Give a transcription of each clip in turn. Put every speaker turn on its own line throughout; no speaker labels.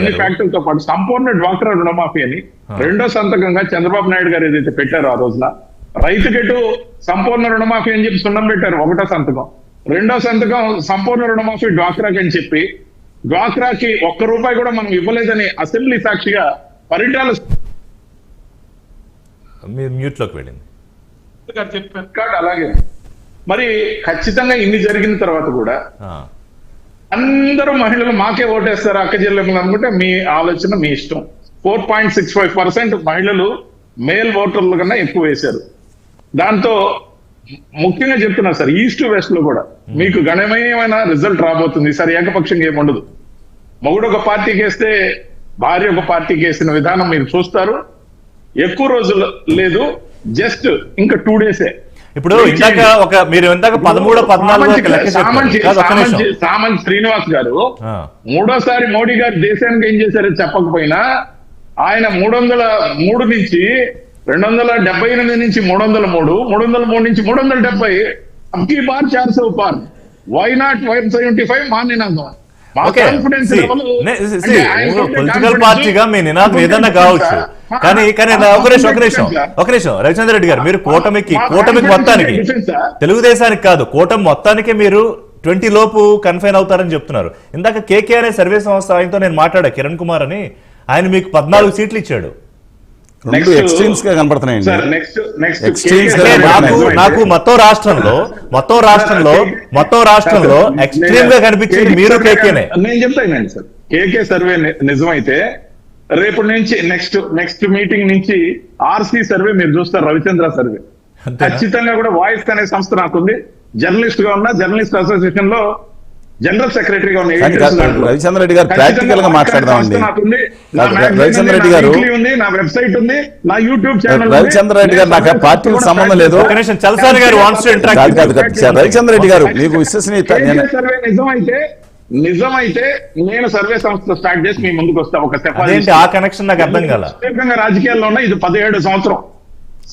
అన్ని ఫ్యాక్టరీలతో పాటు సంపూర్ణ డ్వాక్రా రుణమాఫీ అని రెండో సంతకంగా చంద్రబాబు నాయుడు గారు ఏదైతే పెట్టారో ఆ రోజున రైతుకెటు సంపూర్ణ రుణమాఫీ అని చెప్పి సున్నం పెట్టారు ఒకటో సంతకం. రెండో సంతకం సంపూర్ణ రుణమాఫీ డ్వాక్రాకి అని చెప్పి డ్వాక్రాకి ₹1 కూడా మనం ఇవ్వలేదని అసెంబ్లీ సాక్షిగా పరిటాల
మ్యూట్ లోకి వెళ్ళింది
చెప్పారు. అలాగే మరి ఖచ్చితంగా ఇన్ని జరిగిన తర్వాత కూడా అందరూ మహిళలు మాకే ఓటేస్తారు అక్క చెల్లెమ్మలు అనుకుంటే మీ ఆలోచన, మీ ఇష్టం. 4.65% మహిళలు మేల్ ఓటర్ల కన్నా ఎక్కువ వేశారు. దాంతో ముఖ్యంగా చెప్తున్నా సార్, ఈస్ట్ వెస్ట్ లో కూడా మీకు గణనీయమైన రిజల్ట్ రాబోతుంది. ఈసారి ఏకపక్షంగా ఏముండదు. మొగుడు ఒక పార్టీకి వేస్తే భార్య ఒక పార్టీకి వేసిన విధానం మీరు చూస్తారు. ఎక్కువ రోజులు లేదు, జస్ట్ ఇంకా 2 డేసే.
ఇప్పుడు ఇందాక మీరు ఇందాక 13-14
సామంత్ శ్రీనివాస్ గారు మూడోసారి మోడీ గారు దేశానికి ఏం చేశారో చెప్పకపోయినా ఆయన 303 నుంచి 278 నుంచి 303, 303 నుంచి 370 అబ్కి బార్ 400 పార్. వై నాట్ 175 మా నినాదం.
పొలిటికల్ పార్టీగా మీ నినాదం ఏదన్నా కావచ్చు, కానీ ఒక నిమిషం రవిచంద్ర రెడ్డి గారు, మీరు కూటమికి మొత్తానికి, తెలుగుదేశానికి కాదు కూటమి మొత్తానికే మీరు 20 లోపు కన్ఫైన్ అవుతారని చెప్తున్నారు. ఇందాక కేకే అనే సర్వే సంస్థ ఆయనతో నేను మాట్లాడా, కిరణ్ కుమార్ అని, ఆయన మీకు 14 సీట్లు ఇచ్చాడు. నాకు మొత్తం రాష్ట్రంలో ఎక్స్ట్రీమ్ గా కనిపించింది మీరు కేకేనే.
నేను చెప్తానండి సార్, కేకే సర్వే నిజమైతే రేపు నుంచి నెక్స్ట్ మీటింగ్ నుంచి ఆర్సీ సర్వే మీరు చూస్తారు, రవిచంద్ర సర్వే. ఖచ్చితంగా కూడా వాయిస్ అనే సంస్థ నాకుంది, జర్నలిస్ట్ గా ఉన్నా, జర్నలిస్ట్ అసోసియేషన్ లో జనరల్ సెక్రటరీగా ఉన్న
రవిచంద్ర రెడ్డి గారు ప్రాక్టికల్ గా మాట్లాడదామండి. రవిచంద్ర రెడ్డి గారు
నా వెబ్సైట్ ఉంది, నా యూట్యూబ్ ఛానల్.
రవిచంద్ర రెడ్డి గారు నాకు పార్టీకి సంబంధం లేదు. రవిచంద్ర రెడ్డి గారు మీకు విశ్వసనీయత
సర్వే నిజమైతే నేను సర్వే సంస్థ స్టార్ట్ చేసి మీ ముందుకు వస్తా. ఒక
ఆ కనెక్షన్ నాకు అర్థం కాల.
రాజకీయాల్లో ఉన్న ఇది 17వ సంవత్సరం,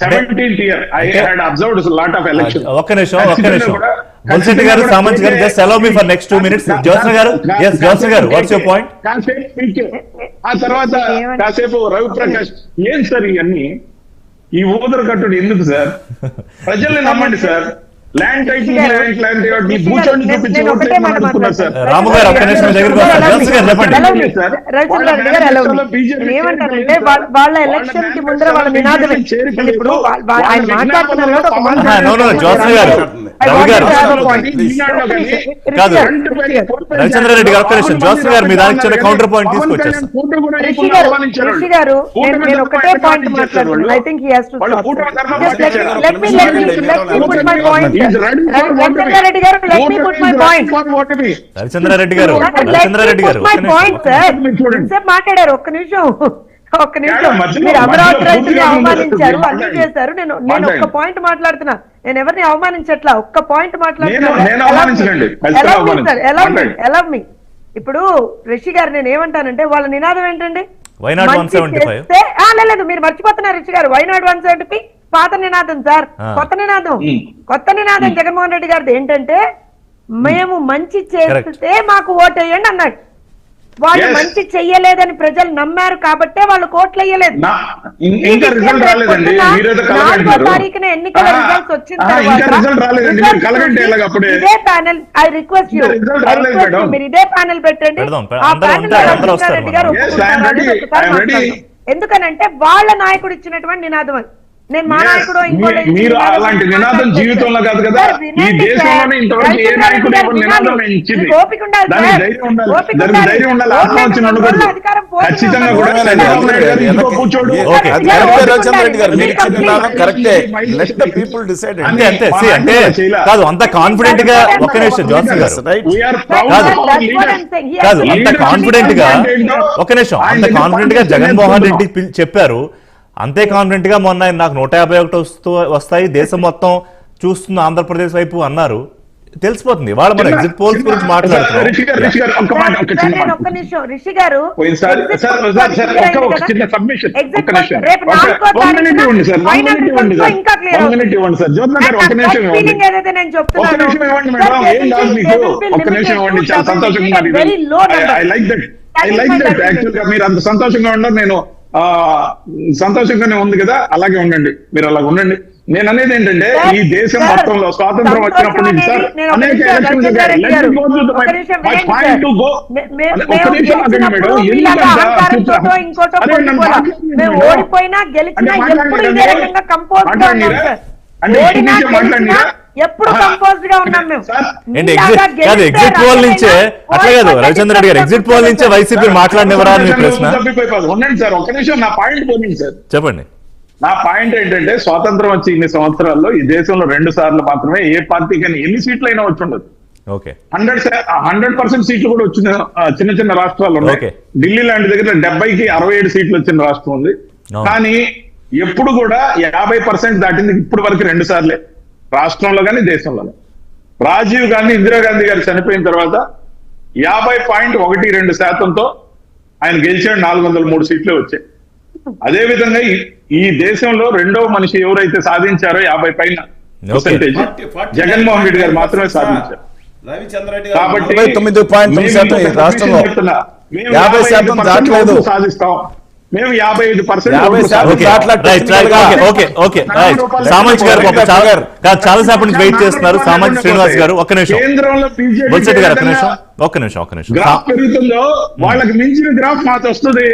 17th year. I had observed a lot of elections.
ఒక్క నిమిషం బొల్శెట్టి గారు, సామంత్ గారు, just allow me for next 2 minutes. Jyotsna గారు, yes, జ్యోత్స్న గారు, what's your point?
ఆ తర్వాత కాసేపు రవిప్రకాష్, ఏం సార్ ఇవన్నీ, ఈ ఊదరు కట్టుడు ఎందుకు సార్? ప్రజల్ని నమ్మండి సార్. ల్యాండ్ టైటిల్ మీ భూచోడిని చూపించి ఓట్లేమనుకున్నారు సార్.
రాము గారు ఒక్క నిమిషం దగ్గరికి
ఏమంటారంటే వాళ్ళ ఎలక్షన్ కి ముందర వాళ్ళ నినాదం ఇప్పుడు ఆయన మాట్లాడుతున్నారు.
రవిచంద్ర రెడ్డి గారు ఒక్క నిమిషం, జ్యోత్స్న గారు మీ దానికి చిన్న కౌంటర్ పాయింట్ తీసుకొచ్చేస్తారు.
రిషి గారు నేను ఒకటే పాయింట్ మాట్లాడుతున్నాను. I think he has to stop. Let me put my point. Ravichandra Reddy గారు, let me put my point.
Ravichandra Reddy గారు
మాట్లాడారు. ఒక్క నిమిషం మీరు అమరావతి రైతుని అవమానించారు, అన్ని చేశారు. నేను ఒక్క పాయింట్ మాట్లాడుతున్నా, నేను ఎవరిని అవమానించట్లా, ఒక్క పాయింట్ మాట్లాడుతున్నా. ఇప్పుడు రిషి గారు నేను ఏమంటానంటే వాళ్ళ నినాదం ఏంటండి? లేదు, మీరు మర్చిపోతున్నారు రిషి గారు. వైనాడు 175 పాత నినాదం సార్, కొత్త నినాదం జగన్మోహన్ రెడ్డి గారిది ఏంటంటే మేము మంచి చేస్తే మాకు ఓటేయండి అన్నాడు. వాళ్ళు మంచి చెయ్యలేదని ప్రజలు నమ్మారు కాబట్టే వాళ్ళు కోట్లు వేయలేదు. 4వ తారీఖున ఎన్నికల రిజల్ట్స్ వచ్చిన తర్వాత ఇదే ప్యానెల్, ఐ రిక్వెస్ట్ యూ, మీరు ఇదే ప్యానెల్ పెట్టండి. ఆ ప్యానెల్ రెడ్డి గారు ఎందుకనంటే వాళ్ళ నాయకుడు ఇచ్చినటువంటి నినాదం అది. నేను మా నాయకుడు
మీరు అలాంటి నినాదం జీవితంలో కాదు కదా, ఈ దేశంలోనే ఇంతవరకు ఏ నాయకుడు నినాదం ఇచ్చింది. ధైర్యం ఉండాలి, ఆత్మ వచ్చిన ఖచ్చితంగా కూడా కూర్చోడు.
అంటే కాదు అంత కాన్ఫిడెంట్ గా, ఒక్క నిమిషం జ్యోత్స్న గారు కాదు అంత కాన్ఫిడెంట్ గా, ఒక్క నిమిషం అంత కాన్ఫిడెంట్ గా జగన్మోహన్ రెడ్డి చెప్పారు. అంతే కాన్ఫిడెంట్ గా మొన్న నాకు 151 వస్తాయి, దేశం మొత్తం చూస్తున్న ఆంధ్రప్రదేశ్ వైపు అన్నారు. తెలిసిపోతుంది వాళ్ళ మన ఎగ్జిట్ పోల్స్ గురించి మాట్లాడుతున్నారు.
ఐ లైక్ దట్ యాక్చువల్ గా. మీరు అంత సంతోషంగా ఉండరు, నేను సంతోషంగానే ఉంది కదా, అలాగే ఉండండి, మీరు అలాగే ఉండండి. నేను అనేది ఏంటంటే ఈ దేశం మొత్తంలో స్వాతంత్రం వచ్చినప్పటి నుంచి సార్ అనేక ఎలక్షన్లు జరిగాయి.
ఓడిపోయినా గెలిచినా ఎప్పుడు ఇదే రకంగా కంపోజ్ గా ఉన్నాం సార్. ఓడినా గెలిచినా ఎప్పుడు కంపోజ్ గా ఉన్నాం మేము.
ఎగ్జిట్ పోల్ నుంచే అట్లా కాదు రవిచంద్ర రెడ్డి గారు, ఎగ్జిట్ పోల్ నుంచే వైసీపీ మాట్లాడినవరా అని ప్రశ్న.
ఉండండి సార్, ఒక నిమిషం, నా పాయింట్ పోయింది సార్.
చెప్పండి.
నా పాయింట్ ఏంటంటే స్వాతంత్రం వచ్చి ఇన్ని సంవత్సరాల్లో ఈ దేశంలో 2 సార్లు మాత్రమే ఏ పార్టీకైనా ఎన్ని సీట్లు అయినా వచ్చి ఉండదు. 100% సీట్లు కూడా వచ్చిన చిన్న చిన్న రాష్ట్రాలు ఉన్నాయి. ఢిల్లీ లాంటి దగ్గర 70కి 67 సీట్లు వచ్చిన రాష్ట్రం ఉంది. కానీ ఎప్పుడు కూడా 50% దాటింది ఇప్పుడు వరకు 2 సార్లే, రాష్ట్రంలో కానీ దేశంలో. రాజీవ్ గాంధీ, ఇందిరాగాంధీ గారు చనిపోయిన తర్వాత 50.12% ఆయన గెలిచాడు, 403 సీట్లే వచ్చాయి. అదే విధంగా ఈ దేశంలో రెండవ మనిషి ఎవరైతే సాధించారో 50 పైన పర్సెంటేజ్ జగన్మోహన్ రెడ్డి గారు మాత్రమే సాధించారు. కాబట్టి
99.9% రాష్ట్రంలో 50% దాటలేదు.
సాధిస్తాం మేము 55%.
సామంత్ గారు చాలా సేపటి నుంచి వెయిట్ చేస్తున్నారు. సామంత్ శ్రీనివాస్ గారు ఒక్క నిమిషం.
కేంద్రంలో
ఒక్క నిమిషం.
గ్రాఫ్ పెరుగుతుందో వాళ్ళకి మించిన గ్రాఫ్ మాకు వస్తుంది.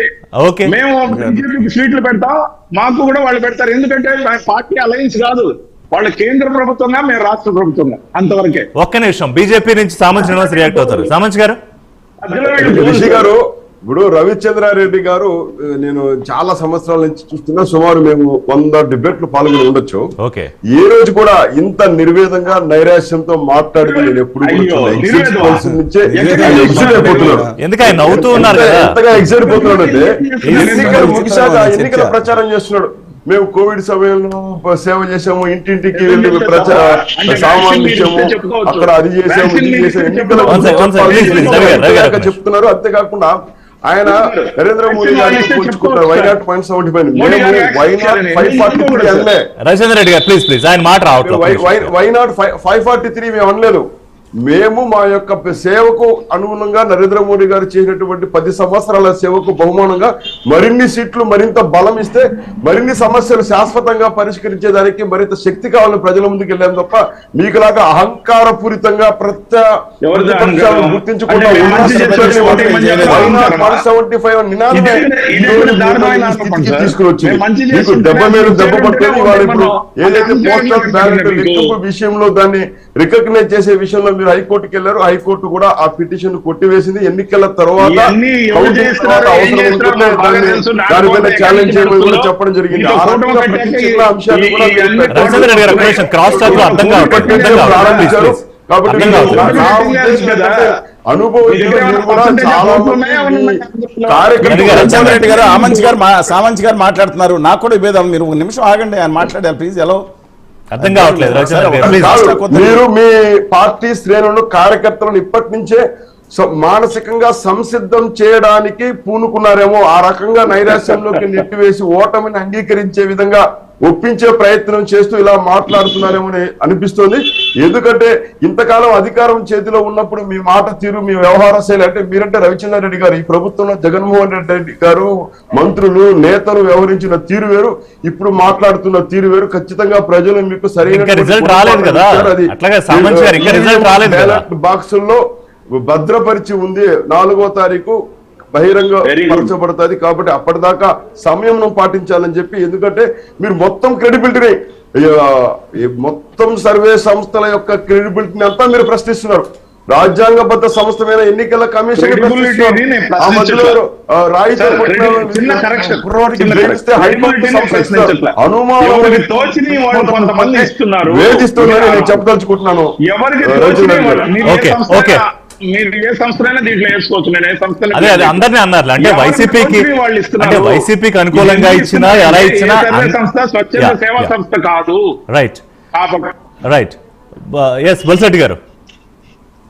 మేము బీజేపీకి సీట్లు పెడతాం, మాకు కూడా వాళ్ళు పెడతారు. ఎందుకంటే పార్టీ అలయన్స్ కాదు, వాళ్ళ కేంద్ర ప్రభుత్వంగా, మేము రాష్ట్ర ప్రభుత్వంగా, అంతవరకే.
ఒక్క నిమిషం, బీజేపీ నుంచి సామంత్ శ్రీనివాస్ రియాక్ట్ అవుతారు. సామంత్ గారు.
రిషి గారు, ఇప్పుడు రవిచంద్రారెడ్డి గారు నేను చాలా సంవత్సరాల నుంచి చూస్తున్నా, సుమారు మేము 100 డిబేట్లు పాల్గొని ఉండొచ్చు. ఏ రోజు కూడా ఇంత నిర్వేదంగా నైరాశ్యంతో మాట్లాడితే నేను ఎప్పుడు ఎంతగా ఎగ్జైట్ పోతున్నాడు అంటే ఎన్నికల ప్రచారం చేస్తున్నాడు. మేము కోవిడ్ సమయంలో సేవ చేసాము, ఇంటింటికి వెళ్ళి సామాన్లు ఇచ్చాము, అక్కడ అది చేసాము, ఇది చేసాము, ఎన్నికల చెప్తున్నారు. అంతేకాకుండా ఆయన నరేంద్ర మోడీ గారిని పోల్చుకుంటారు. వైనాట్ 0.75, వైనాట్ 543 మేము అనలేదు. మేము మా యొక్క సేవకు అనుగుణంగా నరేంద్ర మోడీ గారు చేసినటువంటి 10 సంవత్సరాల సేవకు బహుమానంగా మరిన్ని సీట్లు, మరింత బలం ఇస్తే మరిన్ని సమస్యలు శాశ్వతంగా పరిష్కరించేదానికి మరింత శక్తి కావాలని ప్రజల ముందుకు వెళ్ళాం తప్ప మీకులాగా అహంకారపూరితంగా ప్రతిపక్షాలను గుర్తించుకుంటా తీసుకుని మీకు దెబ్బ మీద దెబ్బ పడుతుంది. వాళ్ళు ఇప్పుడు ఏదైతే పోస్టల్ బ్యాలెట్ లెక్కింపు విషయంలో దాన్ని రికగ్నైజ్ చేసే విషయంలో మీరు హైకోర్టుకి వెళ్ళారు. హైకోర్టు కూడా ఆ పిటిషన్ కొట్టివేసింది. ఎన్నికల తర్వాత అవసరం ఉంటుంటే దాని మీద ఛాలెంజ్ చేయమని కూడా చెప్పడం జరిగింది. ఆ రకంగా ప్రతి చిన్న అంశాన్ని కూడా ప్రారంభించారు. కాబట్టి నా ఉద్దేశం ఏంటంటే
రెడ్డి గారు, సామంత్ గారు మాట్లాడుతున్నారు. నాకు కూడా విభేదం. మీరు 1 నిమిషం ఆగండి, ఆయన మాట్లాడారు ప్లీజ్. ఎలా
అర్థం కావట్లేదు.
మీరు మీ పార్టీ శ్రేణులను, కార్యకర్తలను ఇప్పటి నుంచే మానసికంగా సంసిద్ధం చేయడానికి పూనుకున్నారేమో. ఆ రకంగా నైరాశ్యంలోకి నెట్టివేసి ఓటమిని అంగీకరించే విధంగా ఒప్పించే ప్రయత్నం చేస్తూ ఇలా మాట్లాడుతున్నారేమో అని అనిపిస్తోంది. ఎందుకంటే ఇంతకాలం అధికారం చేతిలో ఉన్నప్పుడు మీ మాట తీరు, మీ వ్యవహార శైలి, అంటే మీరంటే రవిచంద్ర రెడ్డి గారు, ఈ ప్రభుత్వంలో జగన్మోహన్ రెడ్డి గారు, మంత్రులు, నేతలు వ్యవహరించిన తీరు వేరు, ఇప్పుడు మాట్లాడుతున్న తీరు వేరు. ఖచ్చితంగా ప్రజలు మీకు సరైన బాక్సుల్లో భద్రపరిచి ఉంది. 4వ తారీఖు బహిరంగ పరచబడుతుంది. కాబట్టి అప్పటిదాకా సమయం పాటించాలని చెప్పి, ఎందుకంటే మీరు మొత్తం క్రెడిబిలిటీని, మొత్తం సర్వే సంస్థల యొక్క క్రెడిబిలిటీని అంతా మీరు ప్రశ్నిస్తున్నారు. రాజ్యాంగబద్ధ సంస్థమైన ఎన్నికల కమిషన్ వేధిస్తుందని నేను చెప్పదలుచుకుంటున్నాను.
మీరు ఏ సంస్థనైనా దీంట్లో వేసుకోవచ్చు. నేను ఏ సంస్థ
అందరినీ అన్నారు. అంటే వైసీపీకి అనుకూలంగా ఇచ్చినా ఎలా ఇచ్చినా
సంస్థ స్వచ్ఛంద సేవా సంస్థ కాదు.
రైట్. ఎస్ బల్సెట్టి గారు.